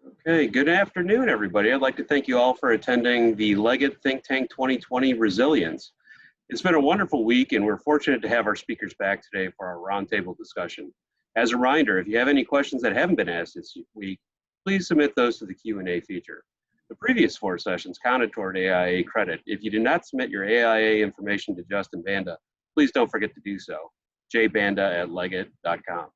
Okay, good afternoon, everybody. I'd like to thank you all for attending the Legat Think Tank 2020 Resilience. It's been a wonderful week, and we're fortunate to have our speakers back today for our roundtable discussion. As a reminder, if you have any questions that haven't been asked this week, please submit those to the Q&A feature. The previous 4 sessions counted toward AIA credit. If you did not submit your AIA information to Justin Banda, please don't forget to do so. jbanda@legat.com.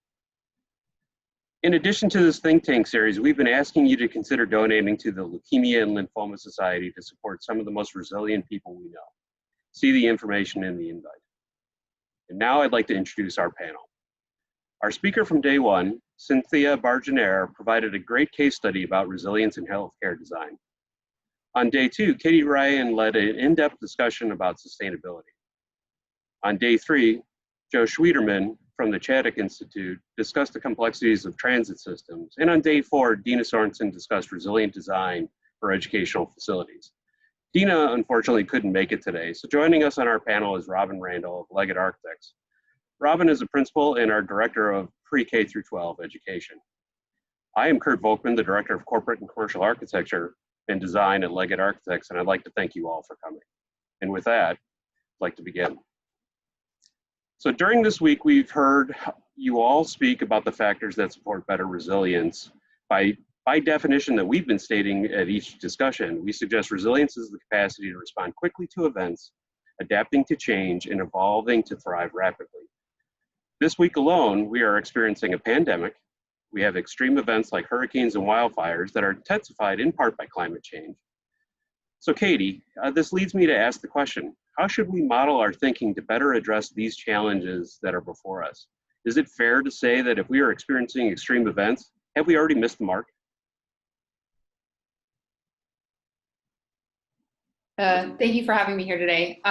In addition to this think tank series, we've been asking you to consider donating to the Leukemia and Lymphoma Society to support some of the most resilient people we know. See the information in the invite. And now I'd like to introduce our panel. Our speaker from day one, Cynthia Barginere, provided a great case study about resilience in healthcare design. On day 2, Katie Ryan led an in-depth discussion about sustainability. On day 3, Joe Schwieterman from the Chaddock Institute discussed the complexities of transit systems. And on day 4, Dina Sorenson discussed resilient design for educational facilities. Dina unfortunately couldn't make it today, so joining us on our panel is Robin Randall of Legat Architects. Robin is a principal and our director of pre-K through 12 education. I am Kurt Volkman, the director of corporate and commercial architecture and design at Legat Architects, and I'd like to thank you all for coming. And with that, I'd like to begin. So during this week, we've heard you all speak about the factors that support better resilience. By definition that we've been stating at each discussion, we suggest resilience is the capacity to respond quickly to events, adapting to change, and evolving to thrive rapidly. This week alone, we are experiencing a pandemic. We have extreme events like hurricanes and wildfires that are intensified in part by climate change. So Katie, this leads me to ask the question, how should we model our thinking to better address these challenges that are before us? Is it fair to say that if we are experiencing extreme events, have we already missed the mark? Thank you for having me here today.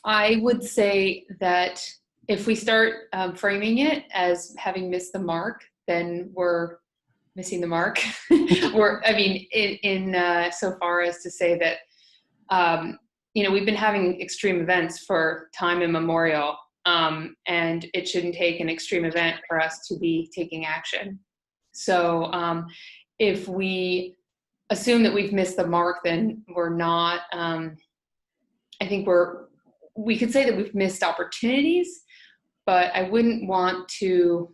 I would say that if we start framing it as having missed the mark, then we're missing the mark. So far as to say that, we've been having extreme events for time immemorial, and it shouldn't take an extreme event for us to be taking action. So if we assume that we've missed the mark, then we're not, I think we could say that we've missed opportunities, but I wouldn't want to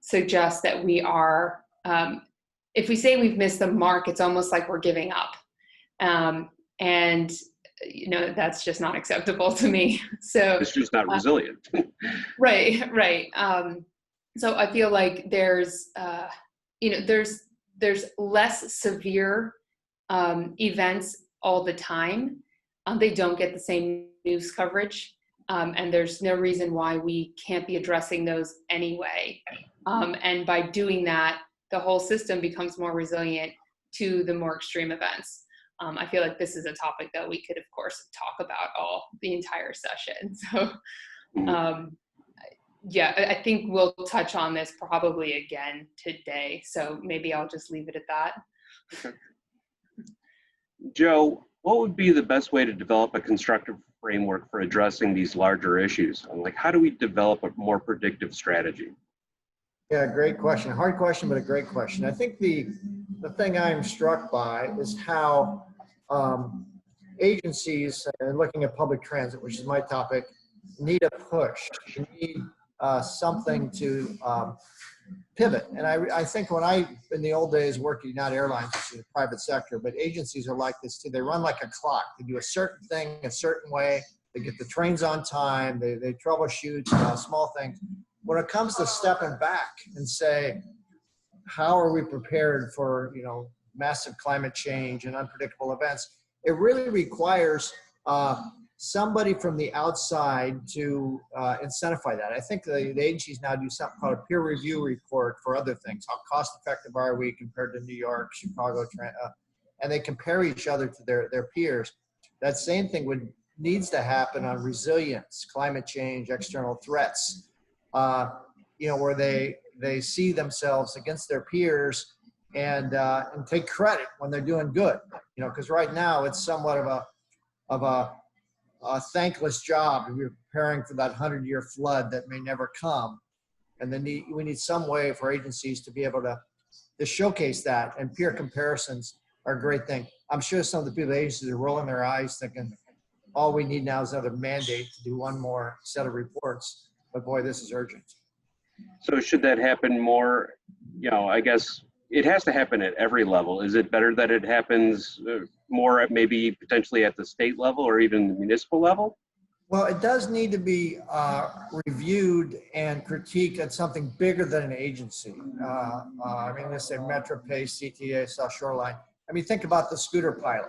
suggest that we are, if we say we've missed the mark, it's almost like we're giving up. And that's just not acceptable to me. So it's just not resilient. Right. So I feel like there's less severe events all the time. They don't get the same news coverage, and there's no reason why we can't be addressing those anyway. And by doing that, the whole system becomes more resilient to the more extreme events. I feel like this is a topic that we could, of course, talk about the entire session. So, I think we'll touch on this probably again today. So maybe I'll just leave it at that. Okay. Joe, what would be the best way to develop a constructive framework for addressing these larger issues? And how do we develop a more predictive strategy? Yeah, great question. A hard question, but a great question. I think the thing I'm struck by is how agencies, and looking at public transit, which is my topic, need a push. You need something to pivot. And I think when in the old days, working not airlines, which is the private sector, but agencies are like this too. They run like a clock. They do a certain thing a certain way. They get the trains on time. They troubleshoot small things. When it comes to stepping back and say, how are we prepared for massive climate change and unpredictable events, it really requires somebody from the outside to incentivize that. I think the agencies now do something called a peer review report for other things. How cost effective are we compared to New York, Chicago, and they compare each other to their peers. That same thing needs to happen on resilience, climate change, external threats, where they see themselves against their peers and take credit when they're doing good. Because right now it's somewhat of a thankless job if you're preparing for that 100-year flood that may never come. And then we need some way for agencies to be able to to showcase that, and peer comparisons are a great thing. I'm sure some of the people at agencies are rolling their eyes thinking, all we need now is another mandate to do one more set of reports. But boy, this is urgent. So should that happen more, I guess it has to happen at every level. Is it better that it happens more at maybe potentially at the state level or even the municipal level? Well, it does need to be reviewed and critiqued at something bigger than an agency. I mean, let's say MetroPace, CTA, South Shoreline. I mean, think about the scooter pilot.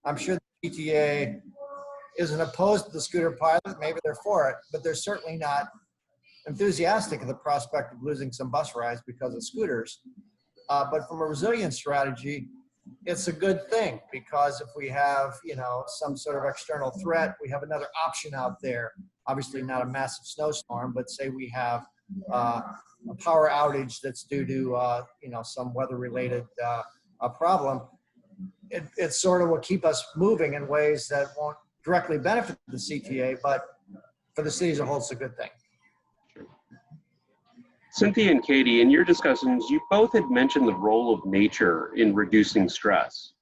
I'm sure the CTA isn't opposed to the scooter pilot. Maybe they're for it, but they're certainly not enthusiastic of the prospect of losing some bus rides because of scooters. But from a resilience strategy, it's a good thing, because if we have, some sort of external threat, we have another option out there. Obviously not a massive snowstorm, but say we have a power outage that's due to, some weather-related problem. It sort of will keep us moving in ways that won't directly benefit the CTA, but for the city as a whole, it's a good thing. Cynthia and Katie, in your discussions, you both had mentioned the role of nature in reducing stress.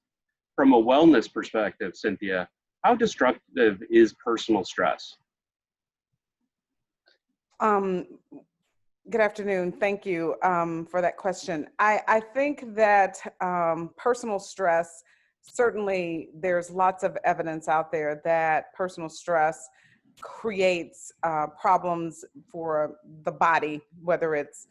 From a wellness perspective, Cynthia, how destructive is personal stress? Good afternoon. Thank you for that question. I think that personal stress, certainly there's lots of evidence out there that personal stress creates problems for the body, whether it's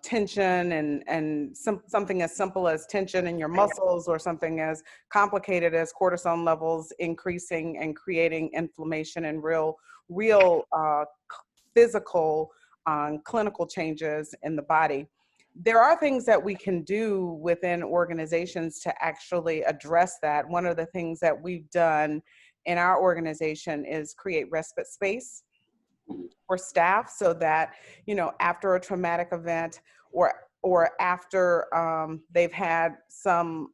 tension and something as simple as tension in your muscles, or something as complicated as cortisol levels increasing and creating inflammation and real physical clinical changes in the body. There are things that we can do within organizations to actually address that. One of the things that we've done in our organization is create respite space for staff, so that, after a traumatic event or after they've had some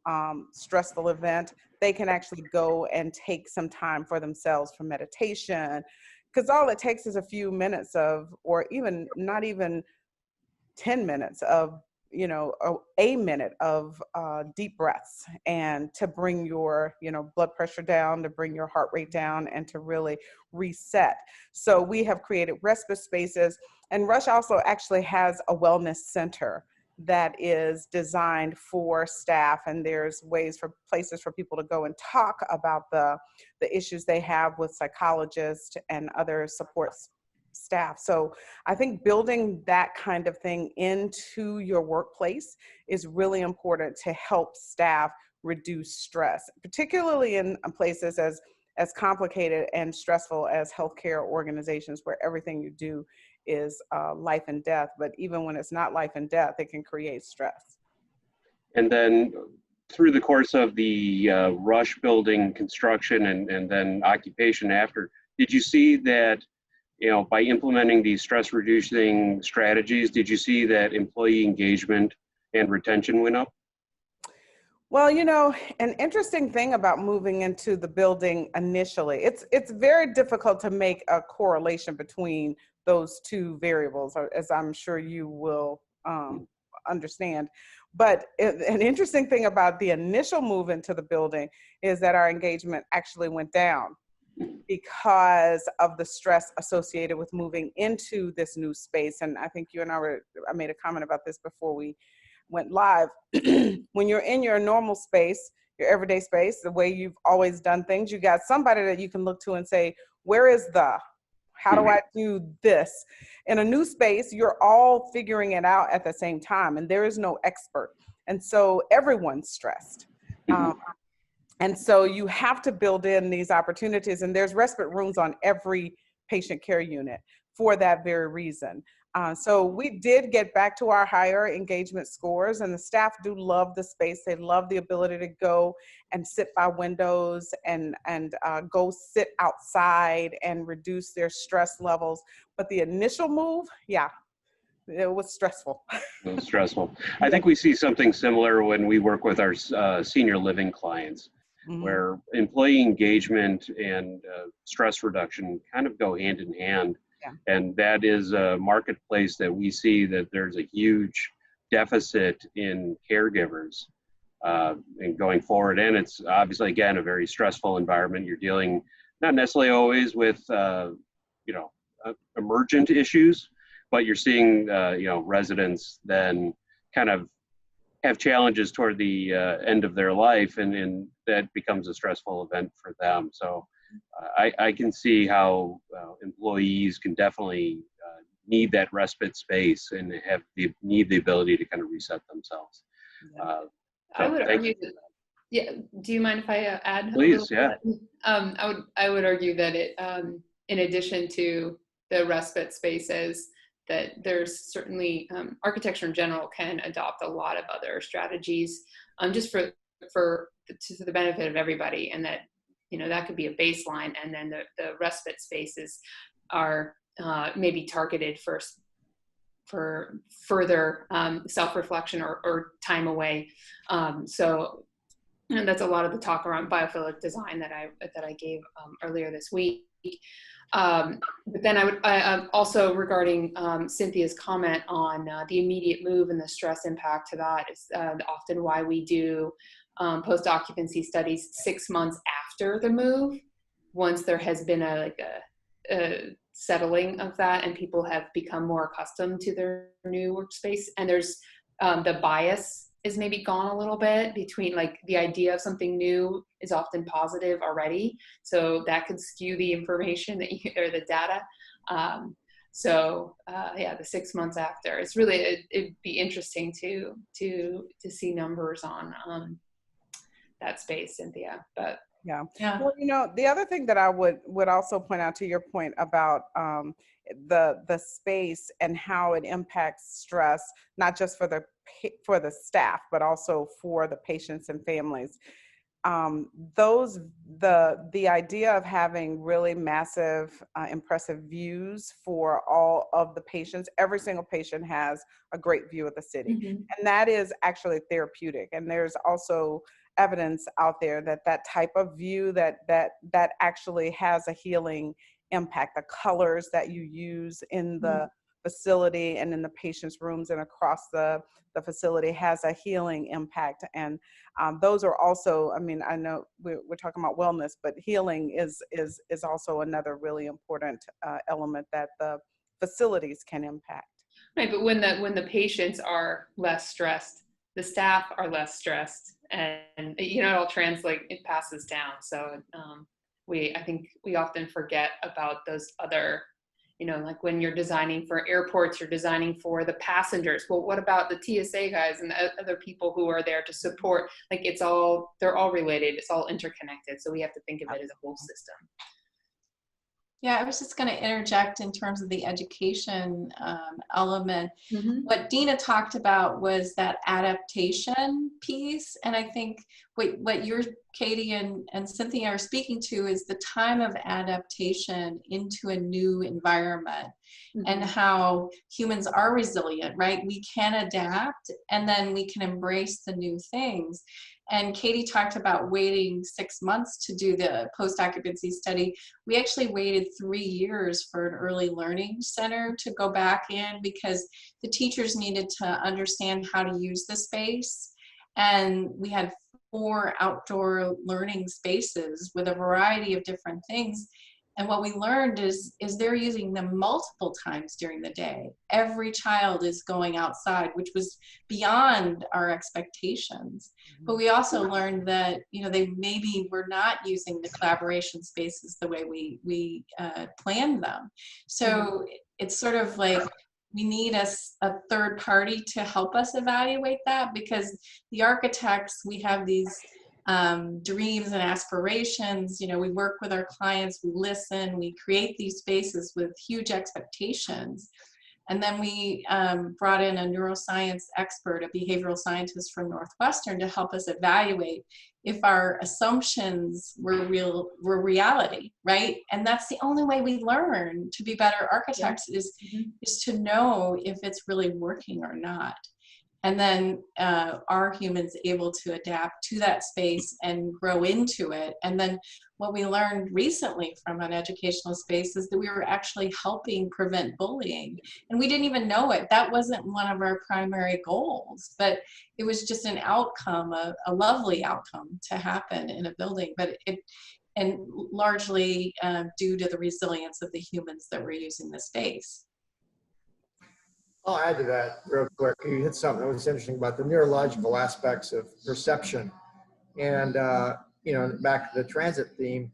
stressful event, they can actually go and take some time for themselves for meditation, because all it takes is a few minutes or even not even 10 minutes of, a minute of deep breaths, and to bring your, blood pressure down, to bring your heart rate down, and to really reset. So we have created respite spaces, and Rush also actually has a wellness center that is designed for staff, and there's places for people to go and talk about the issues they have with psychologists and other support staff. So I think building that kind of thing into your workplace is really important to help staff reduce stress, particularly in places as complicated and stressful as healthcare organizations, where everything you do is life and death. But even when it's not life and death, it can create stress. And then through the course of the Rush building construction and then occupation after, did you see that, by implementing these stress reducing strategies, did you see that employee engagement and retention went up? Well, an interesting thing about moving into the building initially, it's very difficult to make a correlation between those two variables, as I'm sure you will understand. But an interesting thing about the initial move into the building is that our engagement actually went down because of the stress associated with moving into this new space. And I think you and I made a comment about this before we went live. When you're in your normal space, your everyday space, the way you've always done things, you got somebody that you can look to and say, how do I do this? In a new space, you're all figuring it out at the same time, and there is no expert. And so everyone's stressed. And so you have to build in these opportunities, and there's respite rooms on every patient care unit for that very reason. So we did get back to our higher engagement scores, and the staff do love the space. They love the ability to go and sit by windows and go sit outside and reduce their stress levels. But the initial move, it was stressful. It was stressful. I think we see something similar when we work with our senior living clients, where employee engagement and stress reduction kind of go hand in hand. Yeah. And that is a marketplace that we see that there's a huge deficit in caregivers and going forward. And it's obviously, again, a very stressful environment. You're dealing not necessarily always with, you know, emergent issues, but you're seeing, you know, residents then kind of have challenges toward the end of their life, and that becomes a stressful event for them. So I can see how employees can definitely need that respite space and need the ability to kind of reset themselves. I would argue that, yeah, do you mind if I add? Please, yeah. I would argue that it, in addition to the respite spaces, that there's certainly architecture in general can adopt a lot of other strategies, just for the benefit of everybody, and that, you know, that could be a baseline, and then the respite spaces are maybe targeted for further self-reflection or time away. So, and that's a lot of the talk around biophilic design that I gave earlier this week. But then I would also, regarding Cynthia's comment on the immediate move and the stress impact to that, is often why we do post-occupancy studies 6 months after the move, once there has been a settling of that and people have become more accustomed to their new workspace, and there's the bias is maybe gone a little bit between, like, the idea of something new is often positive already, so that could skew the information that or the data. Yeah, the 6 months after, it's really, it'd be interesting to see numbers on that space, Cynthia. But yeah. Well, you know, the other thing that I would also point out, to your point about the space and how it impacts stress, not just for the staff, but also for the patients and families. The idea of having really massive, impressive views for all of the patients. Every single patient has a great view of the city, and that is actually therapeutic. And there's also evidence out there that type of view that actually has a healing impact. The colors that you use in the facility and in the patient's rooms and across the facility has a healing impact. And those are also, I mean, I know we're talking about wellness, but healing is also another really important element that the facilities can impact. Right, but when the patients are less stressed, the staff are less stressed, and you know, it all translates, it passes down. So I think we often forget about those other, you know, like when you're designing for airports, you're designing for the passengers. Well, what about the TSA guys and the other people who are there to support? Like, they're all related. It's all interconnected. So we have to think of it as a whole system. Yeah, I was just going to interject in terms of the education element. What Dina talked about was that adaptation piece. And I think what you're, Katie and Cynthia, are speaking to is the time of adaptation into a new environment, and how humans are resilient, right? We can adapt, and then we can embrace the new things. And Katie talked about waiting 6 months to do the post-occupancy study. We actually waited 3 years for an early learning center to go back in, because the teachers needed to understand how to use the space. And we had 4 outdoor learning spaces with a variety of different things. And what we learned is they're using them multiple times during the day. Every child is going outside, which was beyond our expectations. But we also learned that, you know, they maybe were not using the collaboration spaces the way we planned them. So it's sort of like we need a third party to help us evaluate that, because the architects, we have these dreams and aspirations. You know, we work with our clients, we listen, we create these spaces with huge expectations. And then we brought in a neuroscience expert, a behavioral scientist from Northwestern, to help us evaluate if our assumptions were reality, right? And that's the only way we learn to be better architects, is to know if it's really working or not. And then are humans able to adapt to that space and grow into it? And then what we learned recently from an educational space is that we were actually helping prevent bullying. And we didn't even know it. That wasn't one of our primary goals, but it was just an outcome, a lovely outcome to happen in a building. But and largely due to the resilience of the humans that were using the space. I'll add to that real quick. You hit something that was interesting about the neurological aspects of perception. And, you know, back to the transit theme,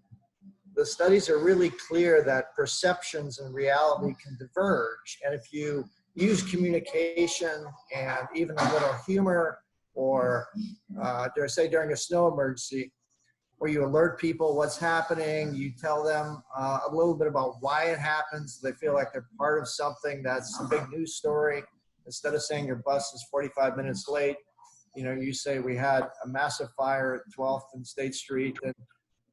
the studies are really clear that perceptions and reality can diverge. And if you use communication and even a little humor, or dare say during a snow emergency, where you alert people what's happening, you tell them a little bit about why it happens, so they feel like they're part of something that's a big news story. Instead of saying your bus is 45 minutes late, you know, you say we had a massive fire at 12th and State Street, and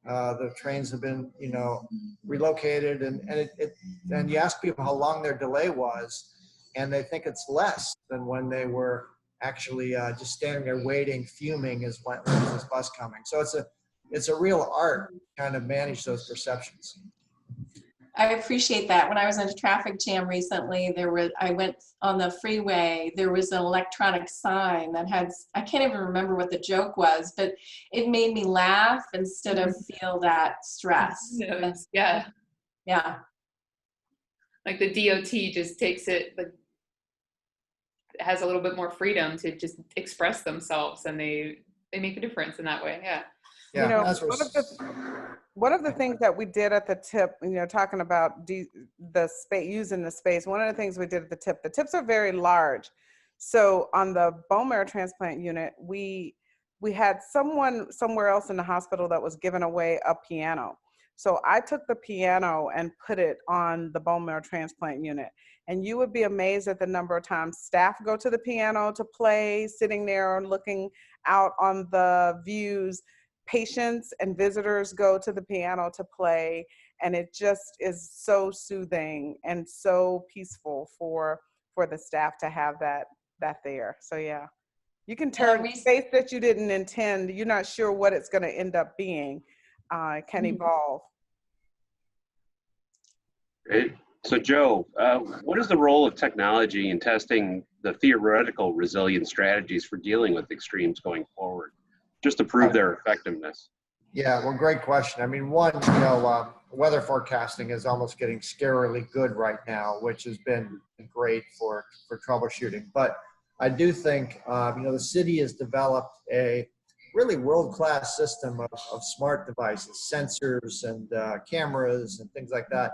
the trains have been, you know, relocated, and you ask people how long their delay was, and they think it's less than when they were actually just standing there waiting, fuming as when is this bus coming. So it's a real art to kind of manage those perceptions. I appreciate that. When I was in a traffic jam recently, I went on the freeway, there was an electronic sign that had, I can't even remember what the joke was, but it made me laugh instead of feel that stress. Yeah. Yeah. Like the DOT just takes it, like, has a little bit more freedom to just express themselves, and they make a difference in that way. Yeah. Yeah, You know, that's one of the things that we did at the tip, you know, talking about the space, using the space, one of the things we did at the tips are very large. So on the bone marrow transplant unit, we had someone somewhere else in the hospital that was giving away a piano. So I took the piano and put it on the bone marrow transplant unit. And you would be amazed at the number of times staff go to the piano to play, sitting there looking out on the views. Patients and visitors go to the piano to play, and it just is so soothing and so peaceful for the staff to have that there. So yeah, you can turn space that you didn't intend. You're not sure what it's going to end up being. It can evolve. Great. So Joe, what is the role of technology in testing the theoretical resilience strategies for dealing with extremes going forward, just to prove their effectiveness? Yeah, well, great question. I mean, one, you know, weather forecasting is almost getting scarily good right now, which has been great for troubleshooting. But I do think, you know, the city has developed a really world-class system of smart devices, sensors and cameras and things like that.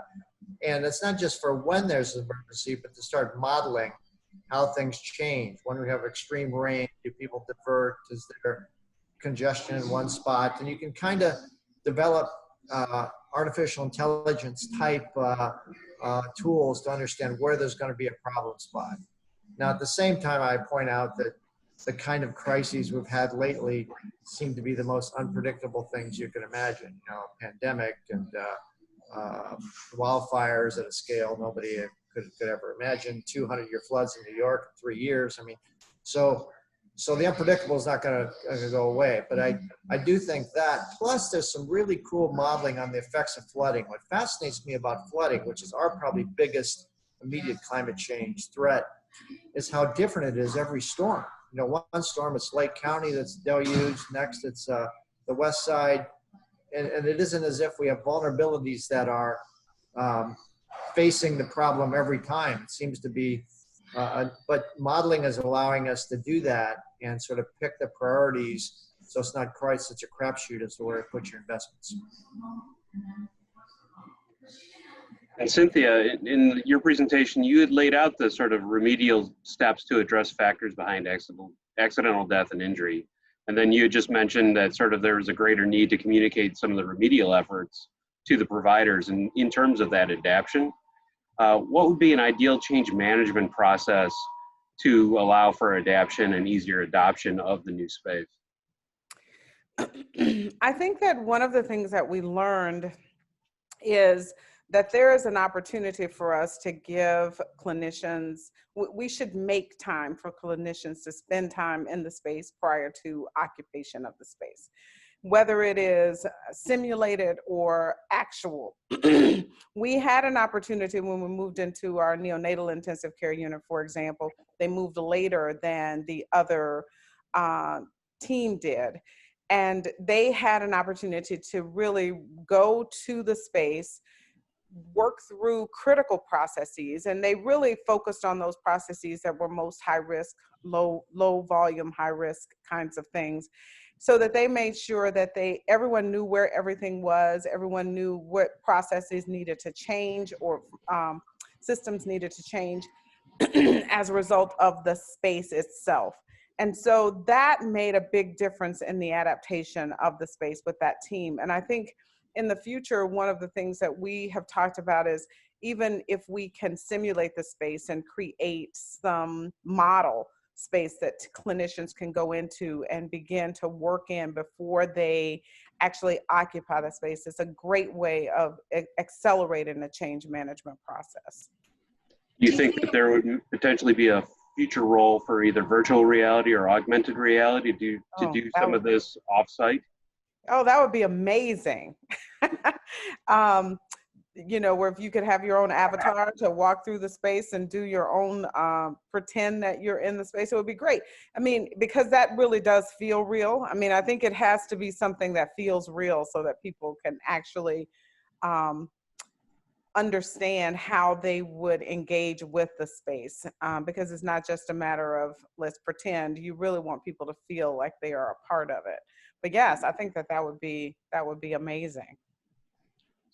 And it's not just for when there's an emergency, but to start modeling how things change. When we have extreme rain, do people divert? Is there congestion in one spot? And you can kind of develop artificial intelligence type tools to understand where there's going to be a problem spot. Now, at the same time, I point out that the kind of crises we've had lately seem to be the most unpredictable things you can imagine. You know, pandemic and wildfires at a scale nobody could ever imagine. 200-year floods in New York in 3 years. I mean, so the unpredictable is not going to go away. But I do think that. Plus, there's some really cool modeling on the effects of flooding. What fascinates me about flooding, which is our probably biggest immediate climate change threat, is how different it is every storm. You know, one storm it's Lake County that's deluged. Next, it's the west side. And it isn't as if we have vulnerabilities that are facing the problem every time. It seems to be, but modeling is allowing us to do that and sort of pick the priorities so it's not quite such a crapshoot as to where to put your investments. And Cynthia, in your presentation, you had laid out the sort of remedial steps to address factors behind accidental death and injury. And then you had just mentioned that sort of there was a greater need to communicate some of the remedial efforts to the providers. And in terms of that adaptation, what would be an ideal change management process to allow for adaptation and easier adoption of the new space? I think that one of the things that we learned is that there is an opportunity for us to give clinicians, we should make time for clinicians to spend time in the space prior to occupation of the space, whether it is simulated or actual. We had an opportunity when we moved into our neonatal intensive care unit, for example. They moved later than the other team did. And they had an opportunity to really go to the space, work through critical processes, and they really focused on those processes that were most high risk, low volume, high risk kinds of things, so that they made sure that everyone knew where everything was, everyone knew what processes needed to change or systems needed to change as a result of the space itself. And so that made a big difference in the adaptation of the space with that team. And I think in the future, one of the things that we have talked about is, even if we can simulate the space and create some model space that clinicians can go into and begin to work in before they actually occupy the space, it's a great way of accelerating the change management process. Do you think that there would potentially be a future role for either virtual reality or augmented reality to do some of this offsite? Oh, that would be amazing. You know, where if you could have your own avatar to walk through the space and do your own, pretend that you're in the space, it would be great. I mean, because that really does feel real. I mean, I think it has to be something that feels real so that people can actually understand how they would engage with the space, because it's not just a matter of let's pretend. You really want people to feel like they are a part of it. But yes, I think that would be amazing.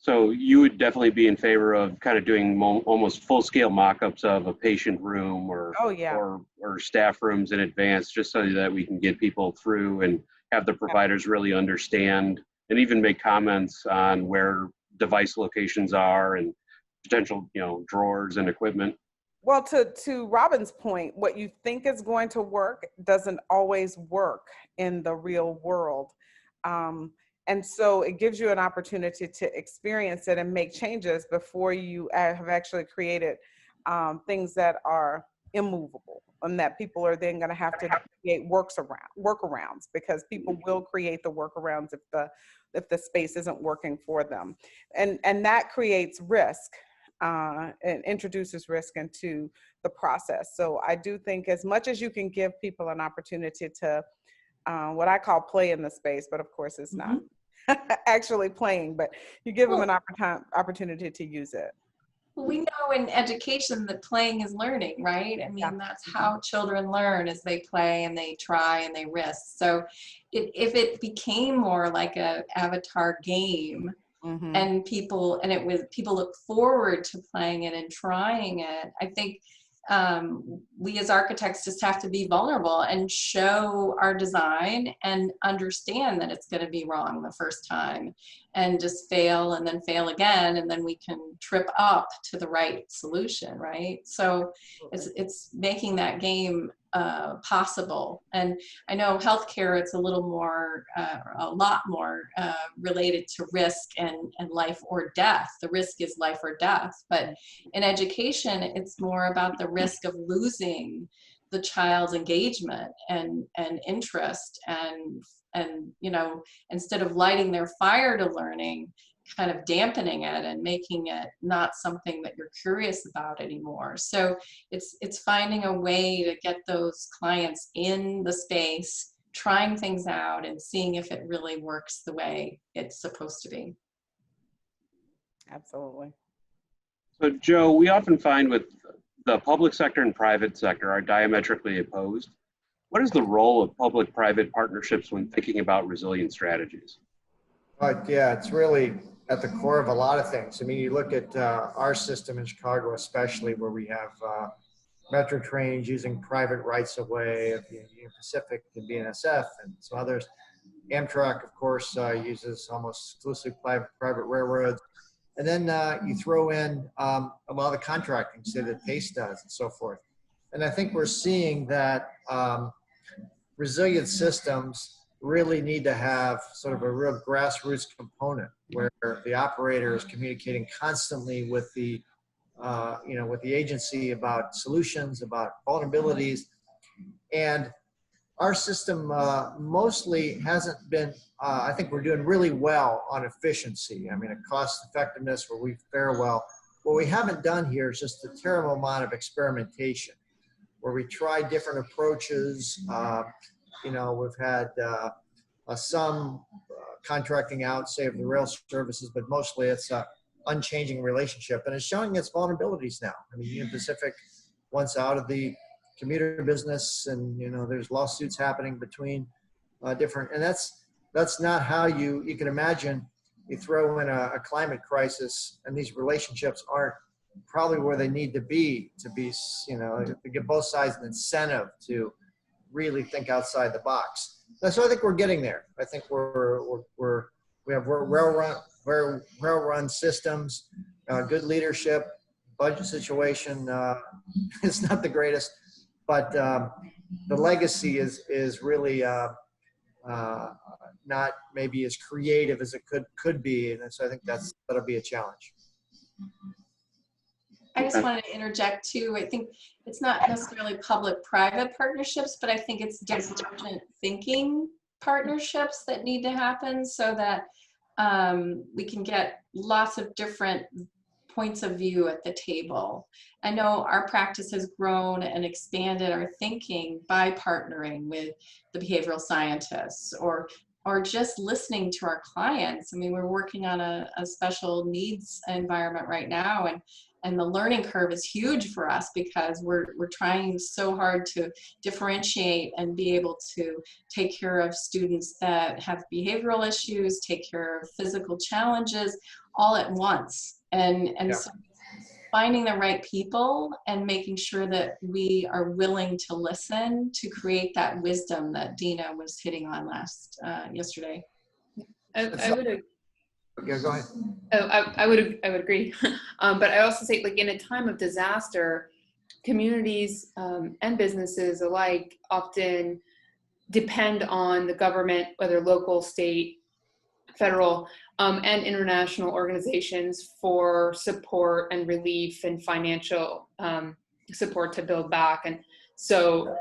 So you would definitely be in favor of kind of doing almost full-scale mock-ups of a patient room or staff rooms in advance, just so that we can get people through and have the providers really understand and even make comments on where device locations are and potential, drawers and equipment. Well, to Robin's point, what you think is going to work doesn't always work in the real world. And so it gives you an opportunity to experience it and make changes before you have actually created things that are immovable, and that people are then going to have to create workarounds, because people will create the workarounds if the space isn't working for them. And that creates risk. And introduces risk into the process. So I do think, as much as you can give people an opportunity to what I call play in the space, but of course it's not actually playing, but you give them an opportunity to use it. We know in education that playing is learning, right? I mean, that's how children learn, as they play and they try and they risk. So if it became more like a avatar game, and people look forward to playing it and trying it, I think we as architects just have to be vulnerable and show our design and understand that it's going to be wrong the first time and just fail and then fail again, and then we can trip up to the right solution, right? So it's making that game possible. And I know healthcare, it's a lot more related to risk and life or death. The risk is life or death. But in education, it's more about the risk of losing the child's engagement and interest, and instead of lighting their fire to learning, kind of dampening it and making it not something that you're curious about anymore. So it's finding a way to get those clients in the space, trying things out and seeing if it really works the way it's supposed to be. Absolutely. So Joe, we often find with the public sector and private sector are diametrically opposed. What is the role of public-private partnerships when thinking about resilient strategies? Yeah, it's really at the core of a lot of things. I mean, you look at our system in Chicago, especially, where we have metro trains using private rights of way of Union Pacific and BNSF and some others. Amtrak, of course, uses almost exclusively private railroads. And then you throw in a lot of the contracting, say that PACE does and so forth. And I think we're seeing that resilient systems really need to have sort of a real grassroots component where the operator is communicating constantly with the, with the agency about solutions, about vulnerabilities. And our system mostly hasn't been, I think we're doing really well on efficiency. I mean, cost effectiveness where we fare well. What we haven't done here is just a terrible amount of experimentation where we try different approaches. We've had some contracting out, say, of the rail services, but mostly it's an unchanging relationship. And it's showing its vulnerabilities now. I mean, Union Pacific wants out of the commuter business, and there's lawsuits happening between different, and that's not how you can imagine. You throw in a climate crisis, and these relationships aren't probably where they need to be to give both sides an incentive to really think outside the box. And so I think we're getting there. I think we have well-run systems, good leadership, budget situation is not the greatest, but the legacy is really not maybe as creative as it could be, and so I think that'll be a challenge. I just wanted to interject too. I think it's not necessarily public-private partnerships, but I think it's divergent thinking partnerships that need to happen so that we can get lots of different points of view at the table. I know our practice has grown and expanded our thinking by partnering with the behavioral scientists or just listening to our clients. I mean, we're working on a special needs environment right now, and the learning curve is huge for us because we're trying so hard to differentiate and be able to take care of students that have behavioral issues, take care of physical challenges all at once. And so finding the right people and making sure that we are willing to listen to create that wisdom that Dina was hitting on yesterday. I would Yeah, go ahead. I would agree. But I also say, like, in a time of disaster, communities and businesses alike often depend on the government, whether local, state, federal, and international organizations for support and relief and financial support to build back. And so,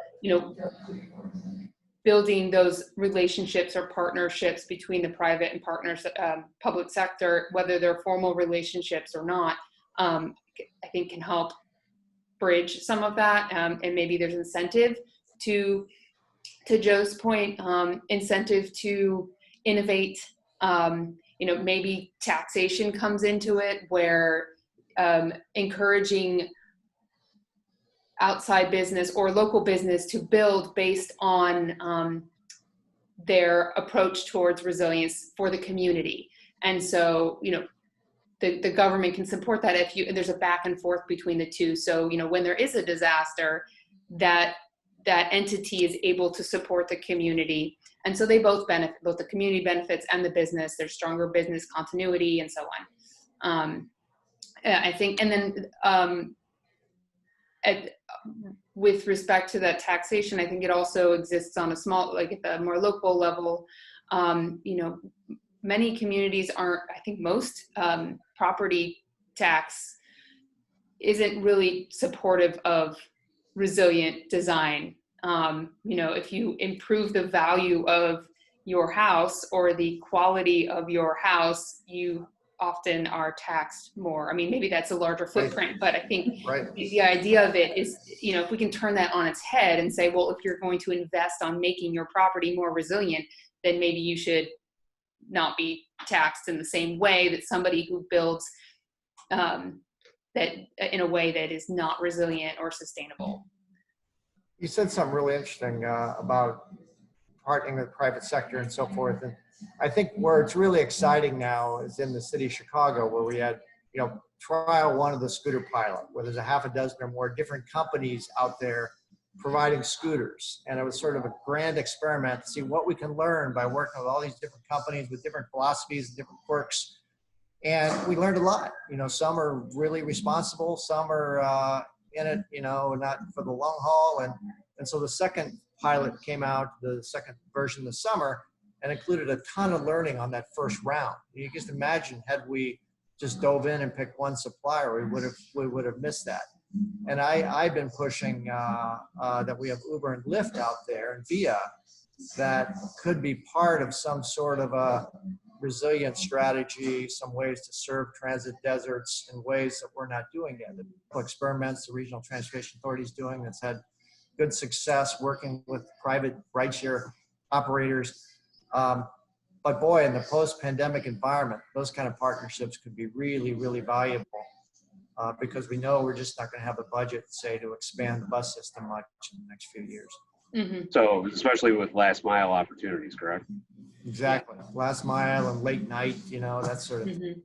building those relationships or partnerships between the private and public sector, whether they're formal relationships or not, I think can help bridge some of that. And maybe there's incentive to Joe's point, incentive to innovate. Maybe taxation comes into it where encouraging outside business or local business to build based on their approach towards resilience for the community. And so, the government can support that if there's a back and forth between the two. So, when there is a disaster, that entity is able to support the community. And so they both benefit, both the community benefits and the business. There's stronger business continuity and so on. I think, and then with respect to that taxation, I think it also exists on a small, like at the more local level. Many communities aren't, I think most property tax isn't really supportive of resilient design. If you improve the value of your house or the quality of your house, you often are taxed more. I mean, maybe that's a larger footprint, but I think the idea of it is, if we can turn that on its head and say, well, if you're going to invest on making your property more resilient, then maybe you should not be taxed in the same way that somebody who builds that in a way that is not resilient or sustainable. You said something really interesting about partnering with the private sector and so forth. And I think where it's really exciting now is in the city of Chicago, where we had, trial one of the scooter pilot, where there's a half a dozen or more different companies out there providing scooters. And it was sort of a grand experiment to see what we can learn by working with all these different companies with different philosophies and different quirks. And we learned a lot. Some are really responsible, some are in it, not for the long haul. And so the second pilot came out, the second version this summer, and included a ton of learning on that first round. You just imagine, had we just dove in and picked one supplier, we would have missed that. And I've been pushing that we have Uber and Lyft out there and Via that could be part of some sort of a resilient strategy, some ways to serve transit deserts in ways that we're not doing yet. The experiments the Regional Transportation Authority is doing that's had good success working with private rideshare operators. But boy, in the post-pandemic environment, those kind of partnerships could be really, really valuable because we know we're just not going to have the budget, say, to expand the bus system much in the next few years. Mm-hmm. So especially with last mile opportunities, correct? Exactly. Last mile and late night, that sort of thing. Mm-hmm.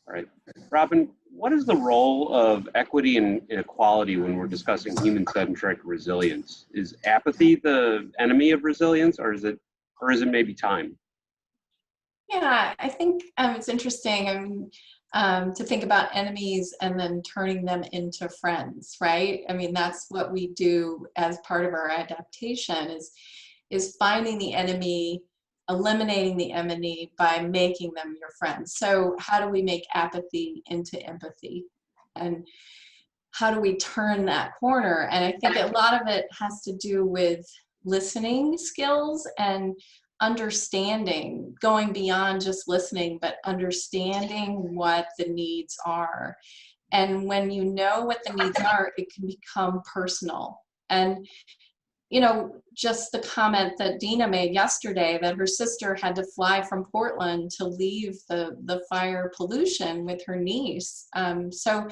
All right. Robin, what is the role of equity and inequality when we're discussing human-centric resilience? Is apathy the enemy of resilience, or is it maybe time? Yeah, I think it's interesting to think about enemies and then turning them into friends, right? I mean, that's what we do as part of our adaptation is finding the enemy, eliminating the enemy by making them your friends. So how do we make apathy into empathy? And how do we turn that corner? And I think a lot of it has to do with listening skills and understanding, going beyond just listening, but understanding what the needs are. And when you know what the needs are, it can become personal. And just the comment that Dina made yesterday that her sister had to fly from Portland to leave the fire pollution with her niece. So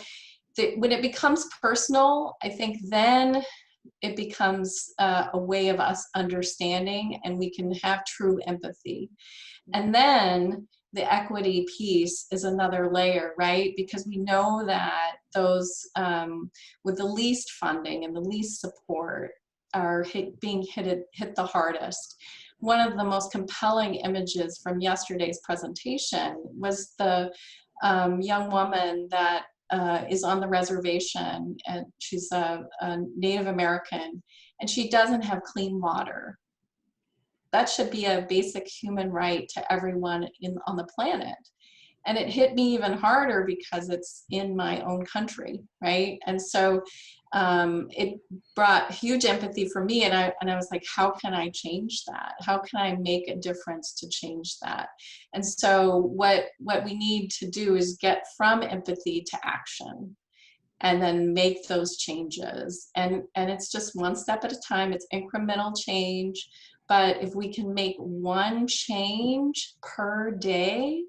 when it becomes personal, I think then it becomes a way of us understanding, and we can have true empathy. And then the equity piece is another layer, right? Because we know that those with the least funding and the least support are being hit the hardest. One of the most compelling images from yesterday's presentation was the young woman that is on the reservation, and she's a Native American, and she doesn't have clean water. That should be a basic human right to everyone on the planet. And it hit me even harder because it's in my own country, right? And so it brought huge empathy for me, and I was like, how can I change that? How can I make a difference to change that? And so what we need to do is get from empathy to action, and then make those changes. And it's just one step at a time. It's incremental change, but if we can make one change per day,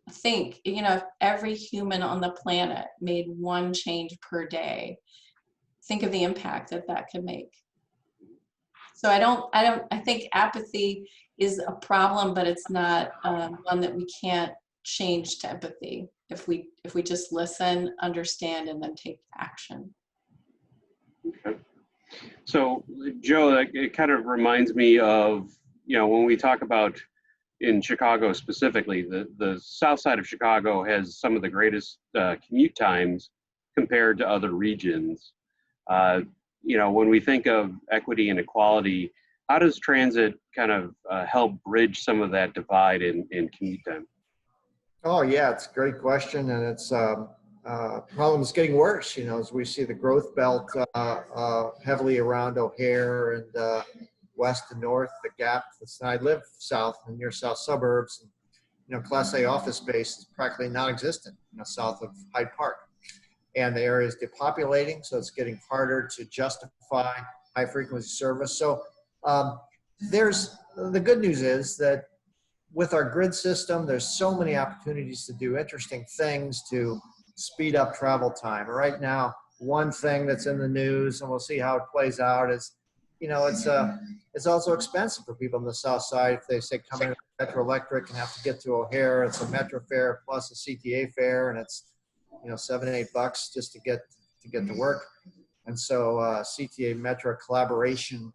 think, if every human on the planet made one change per day, think of the impact that could make. So I think apathy is a problem, but it's not one that we can't change to empathy if we just listen, understand, and then take action. Okay. So Joe, it kind of reminds me of, when we talk about in Chicago specifically, the south side of Chicago has some of the greatest commute times compared to other regions. When we think of equity and equality, how does transit kind of help bridge some of that divide in commute time? Oh yeah, it's a great question, and it's problem is getting worse. As we see the growth belt heavily around O'Hare and west and north, the gap. I live south in near south suburbs. And, Class A office space is practically non-existent, south of Hyde Park, and the area is depopulating, so it's getting harder to justify high frequency service. So there's the good news is that with our grid system, there's so many opportunities to do interesting things to speed up travel time. Right now, one thing that's in the news, and we'll see how it plays out, is it's also expensive for people on the south side. If they say come in Metro Electric and have to get to O'Hare, it's a Metro fare plus a CTA fare, and it's $7 to $8 just to get to work. And so CTA Metro collaboration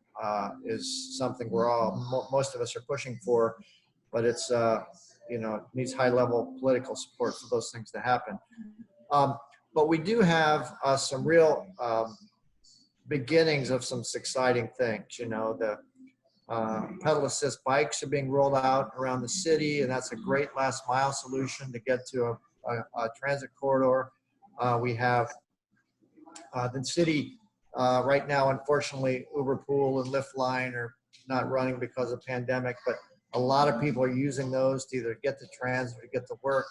is something most of us are pushing for, but it's it needs high level political support for those things to happen. But we do have some real beginnings of some exciting things. Pedal assist bikes are being rolled out around the city, and that's a great last mile solution to get to a transit corridor. We have the city right now, unfortunately, Uber Pool and Lyft Line are not running because of pandemic, but a lot of people are using those to either get to transit or to get to work.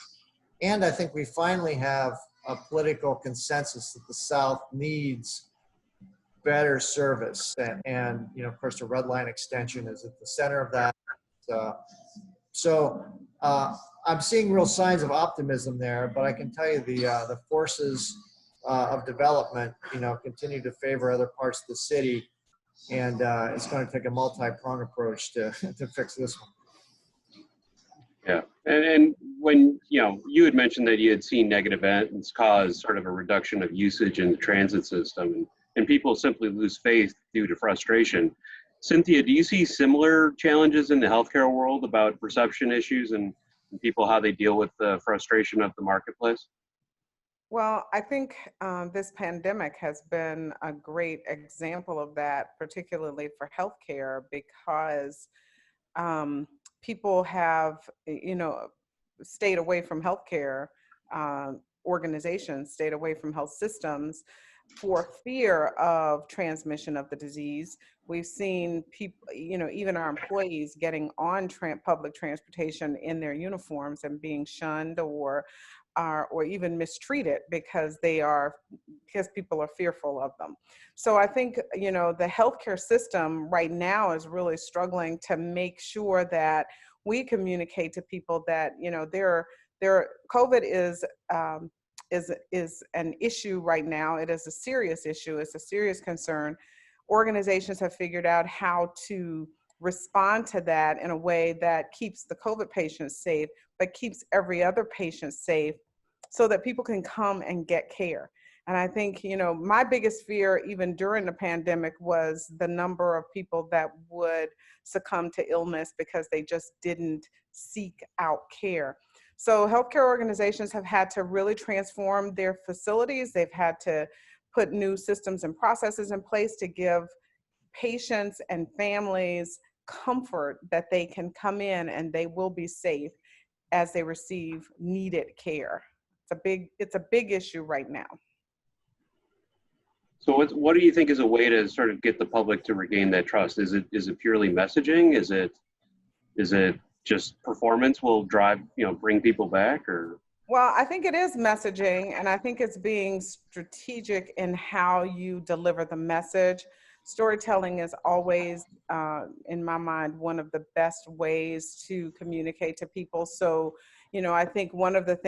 And I think we finally have a political consensus that the South needs better service. And you know, of course, the Red Line extension is at the center of that. I'm seeing real signs of optimism there, but I can tell you the forces of development, you know, continue to favor other parts of the city. And it's going to take a multi-pronged approach to fix this one. Yeah, and when, you know, you had mentioned that you had seen negative events cause sort of a reduction of usage in the transit system, and people simply lose faith due to frustration. Cynthia, do you see similar challenges in the healthcare world about perception issues and people, how they deal with the frustration of the marketplace? Well, I think this pandemic has been a great example of that, particularly for healthcare, because people have, you know, stayed away from healthcare organizations, stayed away from health systems for fear of transmission of the disease. We've seen people, you know, even our employees getting on public transportation in their uniforms and being shunned or even mistreated because people are fearful of them. So I think, you know, the healthcare system right now is really struggling to make sure that we communicate to people that, you know, COVID is an issue right now. It is a serious issue. It's a serious concern. Organizations have figured out how to respond to that in a way that keeps the COVID patients safe, but keeps every other patient safe so that people can come and get care. And I think, you know, my biggest fear, even during the pandemic, was the number of people that would succumb to illness because they just didn't seek out care. So healthcare organizations have had to really transform their facilities. They've had to put new systems and processes in place to give patients and families comfort that they can come in and they will be safe as they receive needed care. It's a big issue right now. So what do you think is a way to sort of get the public to regain that trust? Is it purely messaging? Is it just performance will drive, you know, bring people back? Or? Well, I think it is messaging, and I think it's being strategic in how you deliver the message. Storytelling is always, in my mind, one of the best ways to communicate to people. So, you know, I think one of the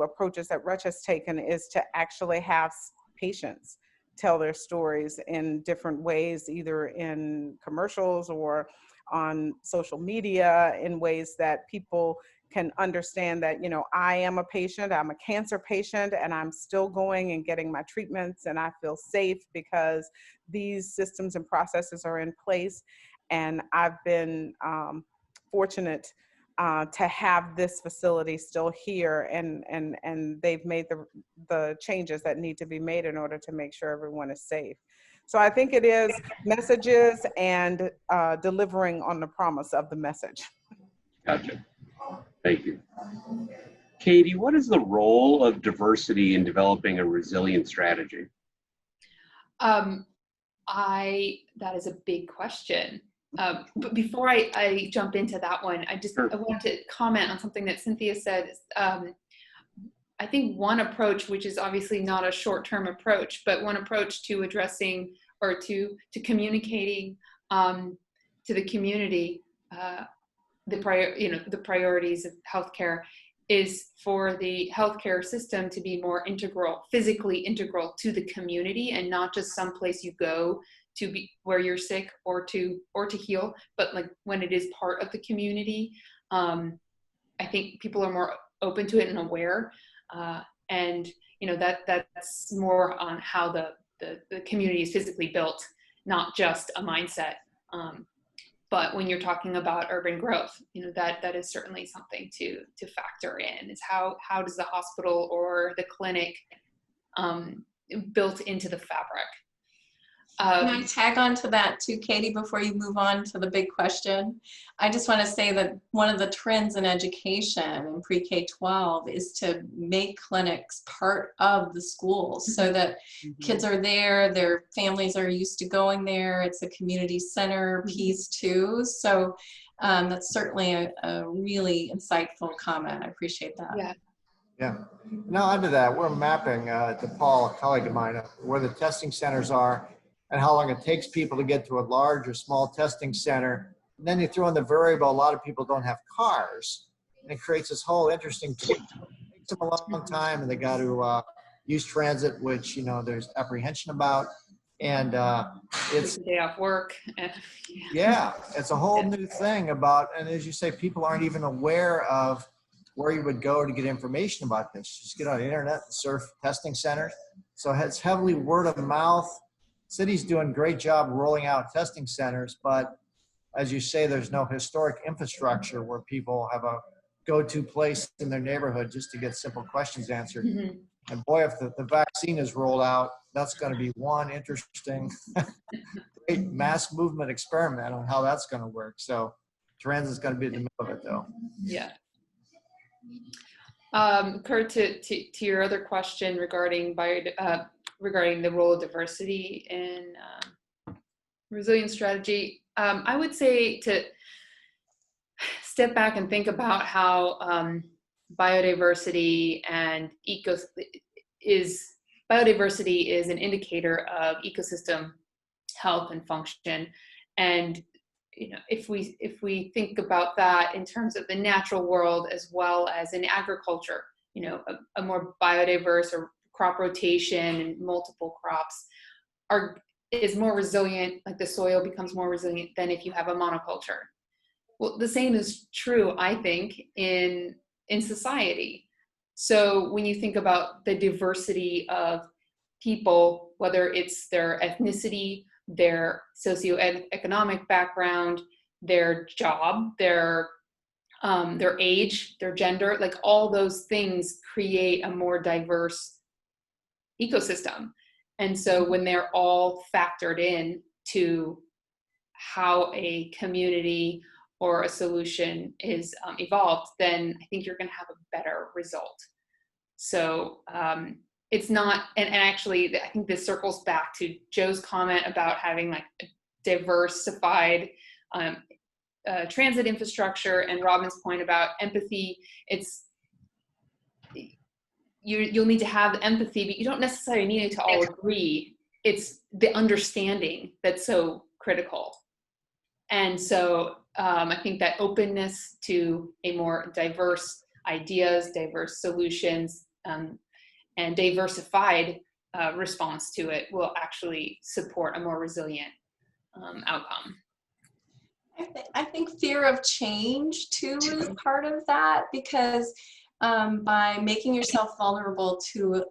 approaches that Rutch has taken is to actually have patients tell their stories in different ways, either in commercials or on social media, in ways that people can understand that, you know, I am a patient, I'm a cancer patient, and I'm still going and getting my treatments, and I feel safe because these systems and processes are in place. And I've been fortunate to have this facility still here, and they've made the changes that need to be made in order to make sure everyone is safe. So I think it is messages and delivering on the promise of the message. Gotcha. Thank you. Katie, what is the role of diversity in developing a resilient strategy? That is a big question. But before I jump into that one, I want to comment on something that Cynthia said. I think one approach, which is obviously not a short-term approach, but one approach to addressing or to communicating to the community the priorities of healthcare is for the healthcare system to be more integral, physically integral to the community, and not just someplace you go to be where you're sick or to heal, but like when it is part of the community. I think people are more open to it and aware, and you know that's more on how the community is physically built, not just a mindset. But when you're talking about urban growth, you know, that is certainly something to factor in, is how does the hospital or the clinic built into the fabric. Can I tag on to that too, Katie, before you move on to the big question? I just want to say that one of the trends in education in pre-K-12 is to make clinics part of the schools so that kids are there, their families are used to going there. It's a community center piece too. So that's certainly a really insightful comment. I appreciate that. Yeah. Yeah. Now, under that, we're mapping to Paul, a colleague of mine, where the testing centers are and how long it takes people to get to a large or small testing center. And then you throw in the variable, a lot of people don't have cars. And it creates this whole interesting, it takes them a long time, and they got to use transit, which, you know, there's apprehension about. And it's a day off work. yeah, it's a whole new thing about, and as you say, people aren't even aware of where you would go to get information about this. Just get on the internet and surf testing centers. So it's heavily word of mouth. City's doing a great job rolling out testing centers, but as you say, there's no historic infrastructure where people have a go-to place in their neighborhood just to get simple questions answered. And boy, if the vaccine is rolled out, that's going to be one interesting great mass movement experiment on how that's going to work. So transit's going to be in the middle of it, though. Yeah. Kurt, to your other question regarding regarding the role of diversity in resilience strategy, I would say to step back and think about how biodiversity is an indicator of ecosystem health and function. And you know, if we think about that in terms of the natural world as well as in agriculture, you know, a more biodiverse or crop rotation and multiple crops is more resilient, like the soil becomes more resilient than if you have a monoculture. Well, the same is true, I think, in society. So when you think about the diversity of people, whether it's their ethnicity, their socioeconomic background, their job, their age, their gender, like all those things create a more diverse ecosystem. And so when they're all factored in to how a community or a solution is evolved, then I think you're going to have a better result. So it's not, and actually, I think this circles back to Joe's comment about having like a diversified transit infrastructure, and Robin's point about empathy. You'll need to have empathy, but you don't necessarily need it to all agree. It's the understanding that's so critical. And so I think that openness to a more diverse ideas, diverse solutions, and diversified response to it will actually support a more resilient outcome. I think fear of change too is part of that, because by making yourself vulnerable to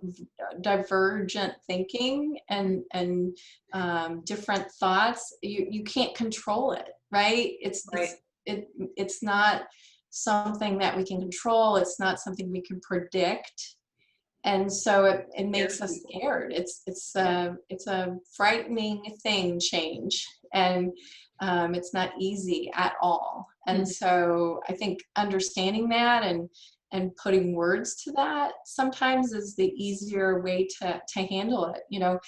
divergent thinking and different thoughts, you can't control it, right? It's not something that we can control. It's not something we can predict. And so it makes us scared. It's a frightening thing, change, and it's not easy at all. And so I think understanding that and putting words to that sometimes is the easier way to handle it. You know,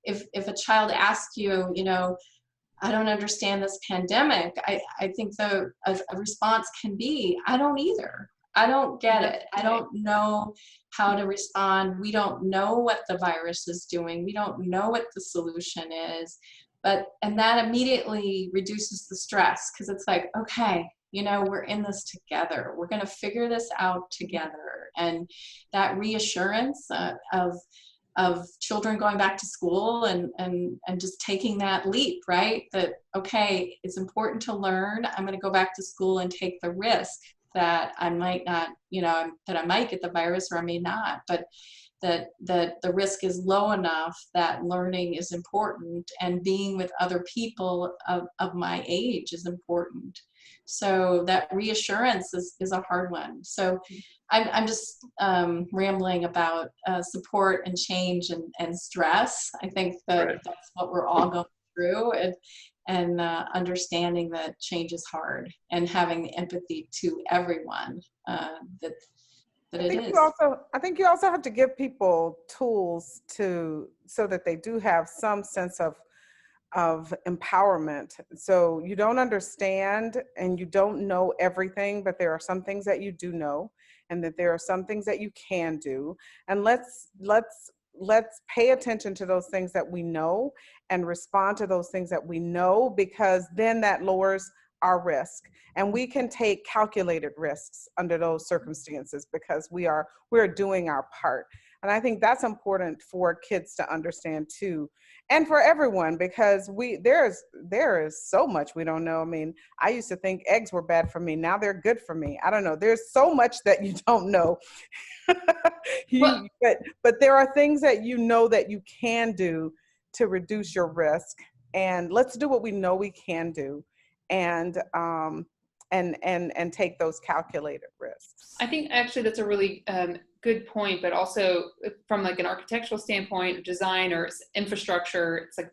if a child asks you, you know, I don't understand this pandemic, I think a response can be, I don't either. I don't get it. I don't know how to respond. We don't know what the virus is doing. We don't know what the solution is. And that immediately reduces the stress, because it's like, okay, you know, we're in this together. We're going to figure this out together. And that reassurance of children going back to school and just taking that leap, right? That, okay, it's important to learn. I'm going to go back to school and take the risk that I might not, you know, that I might get the virus or I may not, but that the risk is low enough that learning is important, and being with other people of my age is important. So that reassurance is a hard one. So I'm just rambling about support and change and stress. I think that that's what we're all going through, and understanding that change is hard and having empathy to everyone that it is. I think you also have to give people tools so that they do have some sense of empowerment. So you don't understand and you don't know everything, but there are some things that you do know, and that there are some things that you can do. And let's pay attention to those things that we know and respond to those things that we know, because then that lowers our risk, and we can take calculated risks under those circumstances because we're doing our part. And I think that's important for kids to understand too, and for everyone, because there is so much we don't know. I mean, I used to think eggs were bad for me. Now they're good for me. I don't know. There's so much that you don't know. But there are things that you know that you can do to reduce your risk. And let's do what we know we can do, and take those calculated risks. I think actually that's a really good point, but also from like an architectural standpoint, design or infrastructure, it's like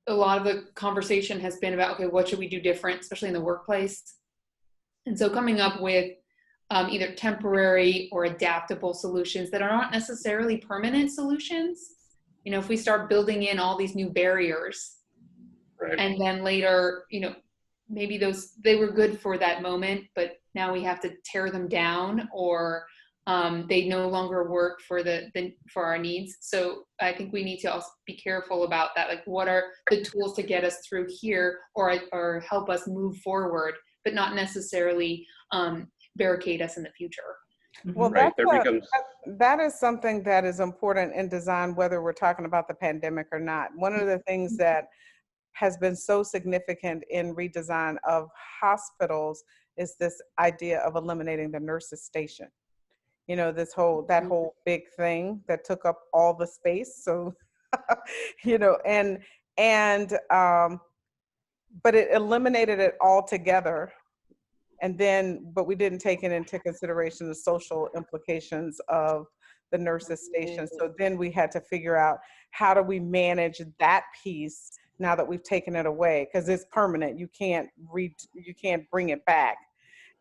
a lot of the conversation has been about, okay, what should we do different, especially in the workplace? And so coming up with either temporary or adaptable solutions that are not necessarily permanent solutions. You know, if we start building in all these new barriers, and then later, you know, maybe they were good for that moment, but now we have to tear them down, or they no longer work for for our needs. So I think we need to also be careful about that. Like, what are the tools to get us through here, or help us move forward, but not necessarily barricade us in the future. Well, that is something that is important in design, whether we're talking about the pandemic or not. One of the things that has been so significant in redesign of hospitals is this idea of eliminating the nurse's station. You know, that whole big thing that took up all the space. So, you know, but it eliminated it altogether. And then, but we didn't take into consideration the social implications of the nurse's station. So then we had to figure out, how do we manage that piece now that we've taken it away? Because it's permanent. You can't bring it back.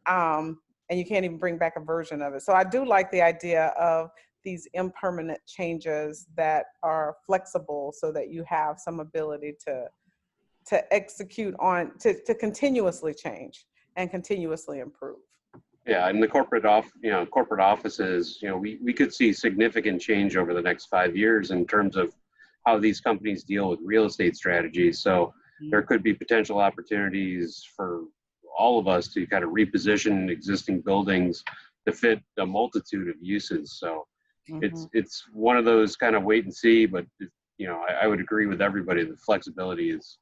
And you can't even bring back a version of it. So I do like the idea of these impermanent changes that are flexible, so that you have some ability to execute on, to continuously change and continuously improve. Yeah, and the corporate offices, you know, we could see significant change over the next 5 years in terms of how these companies deal with real estate strategies. So there could be potential opportunities for all of us to kind of reposition existing buildings to fit a multitude of uses. So it's one of those kind of wait and see, but you know, I would agree with everybody that flexibility is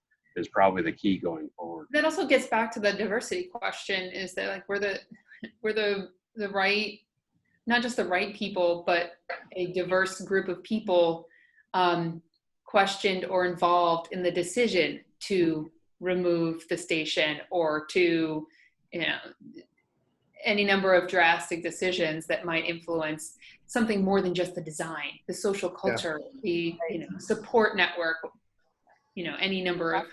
probably the key going forward. That also gets back to the diversity question, is that like we're the right, not just the right people, but a diverse group of people questioned or involved in the decision to remove the station, or to, you know, any number of drastic decisions that might influence something more than just the design, the social culture, the, you know, support network, you know, any number of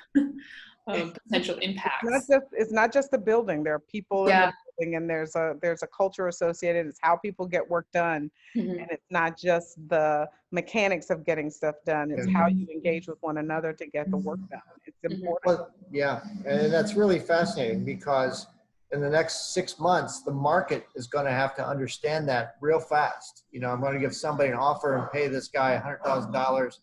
potential impacts. It's not just the building. There are people in the building, and there's a culture associated. It's how people get work done, and it's not just the mechanics of getting stuff done. It's how you engage with one another to get the work done. It's important. Well, yeah, and that's really fascinating, because in the next 6 months, the market is going to have to understand that real fast. You know, I'm going to give somebody an offer and pay this guy $100,000.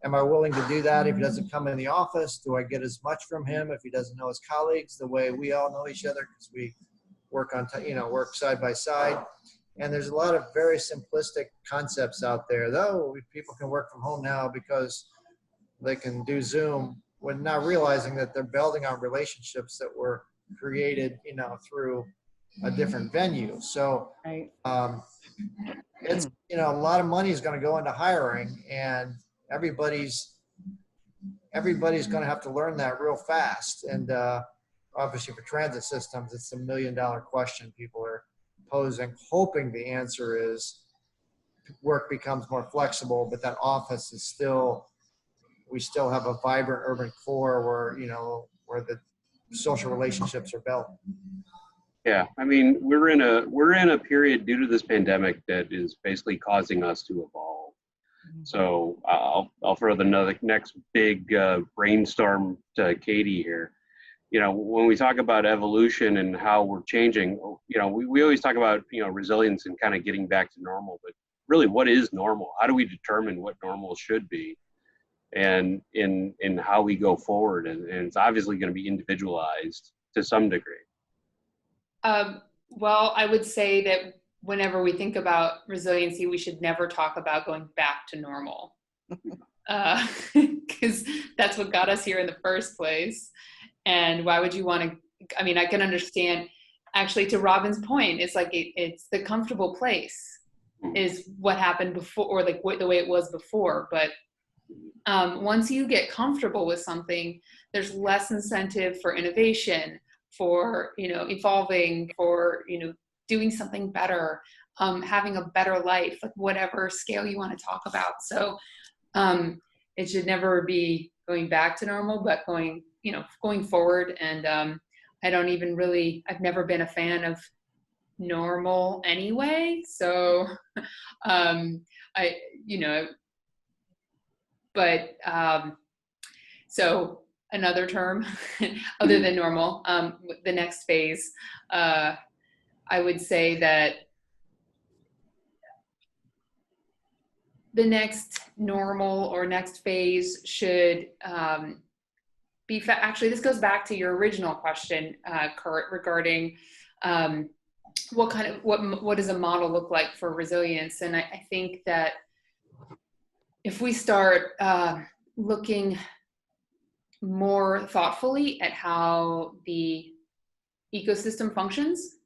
Am I willing to do that if he doesn't come in the office? Do I get as much from him if he doesn't know his colleagues the way we all know each other, because we work work side by side? And there's a lot of very simplistic concepts out there, though. People can work from home now because they can do Zoom, when not realizing that they're building on relationships that were created, you know, through a different venue. So it's, you know, a lot of money is going to go into hiring, and everybody's going to have to learn that real fast. And obviously for transit systems, it's the $1 million question people are posing, hoping the answer is work becomes more flexible, but that office is still, we still have a vibrant urban core where, you know, where the social relationships are built. Yeah, I mean, we're in a period due to this pandemic that is basically causing us to evolve. So I'll throw the next big brainstorm to Katie here. You know, when we talk about evolution and how we're changing, you know, we always talk about, you know, resilience and kind of getting back to normal, but really what is normal? How do we determine what normal should be and in how we go forward? And it's obviously going to be individualized to some degree. Well, I would say that whenever we think about resiliency, we should never talk about going back to normal, because that's what got us here in the first place. And why would you want to, I mean, I can understand, actually, to Robin's point, it's like it's the comfortable place is what happened before, or like the way it was before. But once you get comfortable with something, there's less incentive for innovation, for, you know, evolving, for, you know, doing something better, having a better life, like whatever scale you want to talk about. So it should never be going back to normal, but going forward. And I've never been a fan of normal anyway. So so another term other than normal, the next phase, I would say that the next normal or next phase should be, actually, this goes back to your original question, Kurt, regarding what does a model look like for resilience? And I think that if we start looking more thoughtfully at how the ecosystem functions,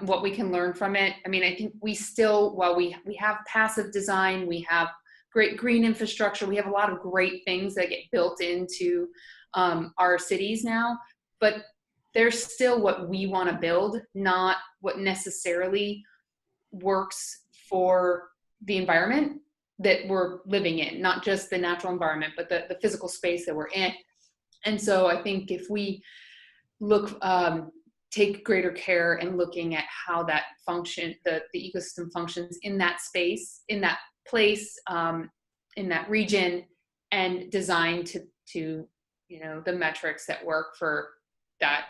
what we can learn from it. I mean, I think we still, while we have passive design, we have great green infrastructure, we have a lot of great things that get built into our cities now, but there's still what we want to build, not what necessarily works for the environment that we're living in, not just the natural environment, but the physical space that we're in. And so I think if we take greater care in looking at how that function, the ecosystem functions in that space, in that place, in that region, and design to you know, the metrics that work for that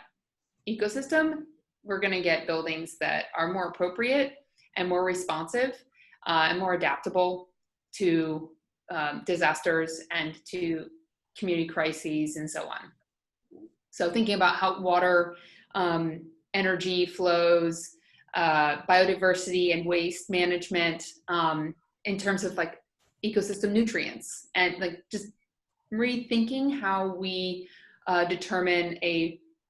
ecosystem, we're going to get buildings that are more appropriate and more responsive and more adaptable to disasters and to community crises and so on. So thinking about how water, energy flows, biodiversity and waste management, in terms of like ecosystem nutrients, and like just rethinking how we determine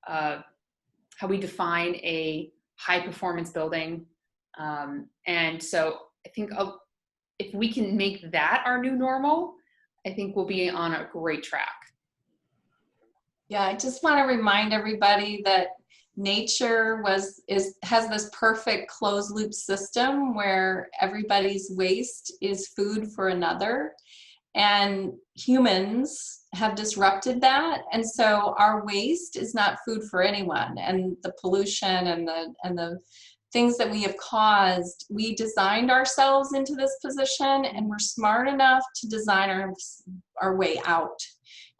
how we define a high performance building. And so I think if we can make that our new normal, I think we'll be on a great track. Yeah, I just want to remind everybody that nature has this perfect closed loop system where everybody's waste is food for another, and humans have disrupted that, and so our waste is not food for anyone, and the pollution and the things that we have caused, we designed ourselves into this position, and we're smart enough to design our way out.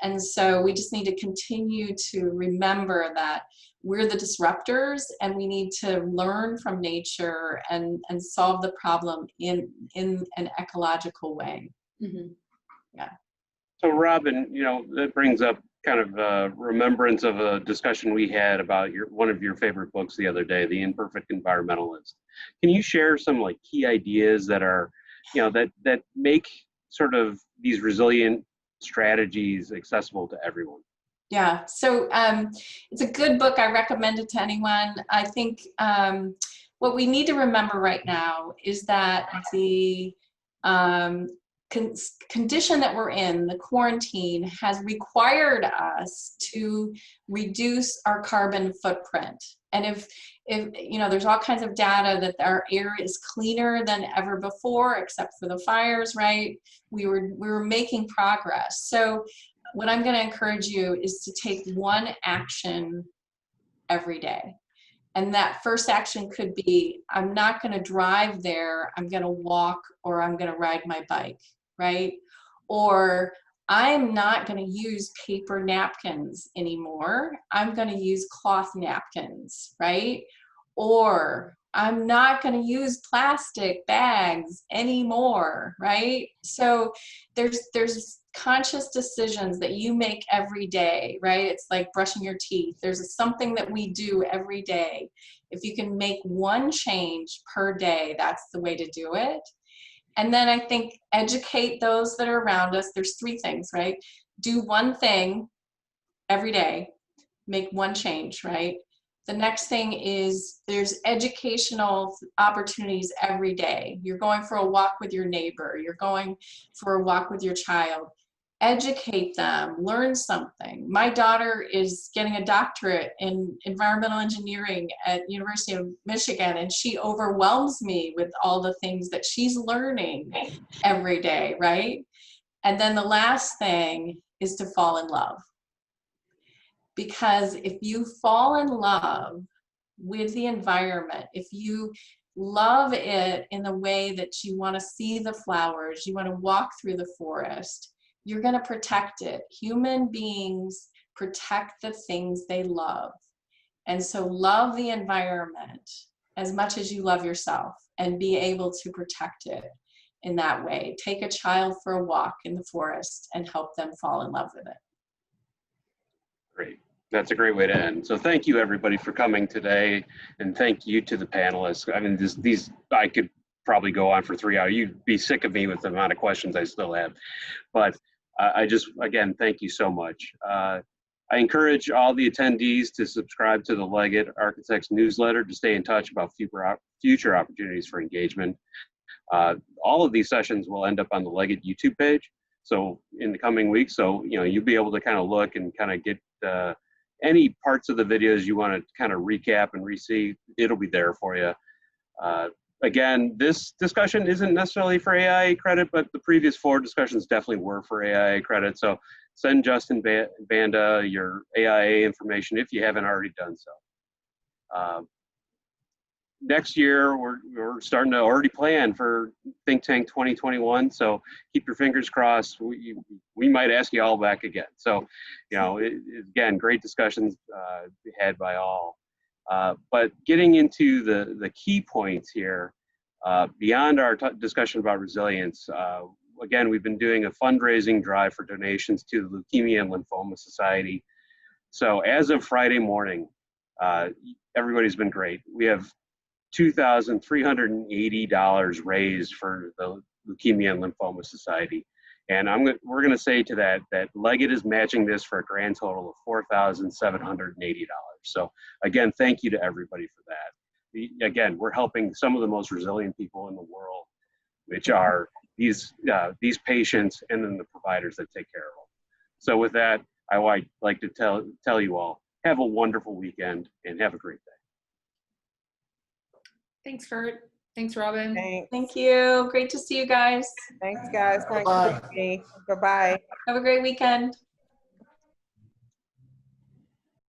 And so we just need to continue to remember that we're the disruptors, and we need to learn from nature and solve the problem in an ecological way. Mm-hmm. Yeah. So Robin, you know, that brings up kind of a remembrance of a discussion we had about one of your favorite books the other day, The Imperfect Environmentalist. Can you share some like key ideas that are, you know, that make sort of these resilient strategies accessible to everyone? Yeah, so it's a good book. I recommend it to anyone. I think what we need to remember right now is that the condition that we're in, the quarantine, has required us to reduce our carbon footprint. And if you know, there's all kinds of data that our air is cleaner than ever before, except for the fires, right? We were making progress. So what I'm going to encourage you is to take one action every day. And that first action could be, I'm not going to drive there, I'm going to walk, or I'm going to ride my bike, right? Or I'm not going to use paper napkins anymore, I'm going to use cloth napkins, right? Or I'm not going to use plastic bags anymore, right? So there's conscious decisions that you make every day, right? It's like brushing your teeth. There's something that we do every day. If you can make one change per day, that's the way to do it. And then I think educate those that are around us. There's three things, right? Do one thing every day, make one change, right? The next thing is there's educational opportunities every day. You're going for a walk with your neighbor. You're going for a walk with your child. Educate them, learn something. My daughter is getting a doctorate in environmental engineering at University of Michigan, and she overwhelms me with all the things that she's learning every day, right? And then the last thing is to fall in love. Because if you fall in love with the environment, if you love it in the way that you want to see the flowers, you want to walk through the forest, you're going to protect it. Human beings protect the things they love. And so love the environment as much as you love yourself and be able to protect it in that way. Take a child for a walk in the forest and help them fall in love with it. Great. That's a great way to end. So thank you everybody for coming today, and thank you to the panelists. I mean, these I could probably go on for 3 hours. You'd be sick of me with the amount of questions I still have, but I just, again, thank you so much. I encourage all the attendees to subscribe to the Legat Architects newsletter to stay in touch about future opportunities for engagement. All of these sessions will end up on the Legat YouTube page. So in the coming weeks, so you know, you'll be able to kind of look and kind of get any parts of the videos you want to kind of recap and re-see, it'll be there for you. Again, this discussion isn't necessarily for AIA credit, but the previous 4 discussions definitely were for AIA credit. So send Justin Banda your AIA information if you haven't already done so. Next year, we're starting to already plan for Think Tank 2021. So keep your fingers crossed. We might ask you all back again. So, you know, again, great discussions had by all. But getting into the key points here, beyond our discussion about resilience, again, we've been doing a fundraising drive for donations to the Leukemia and Lymphoma Society. So as of Friday morning, everybody's been great. We have $2,380 raised for the Leukemia and Lymphoma Society. And we're going to say to that Legat is matching this for a grand total of $4,780. So again, thank you to everybody for that. Again, we're helping some of the most resilient people in the world, which are these patients and then the providers that take care of them. So with that, I would like to tell you all, have a wonderful weekend and have a great day. Thanks, Kurt. Thanks, Robin. Thanks. Thank you. Great to see you guys. Thanks, guys. Bye-bye. Bye-bye. Have a great weekend.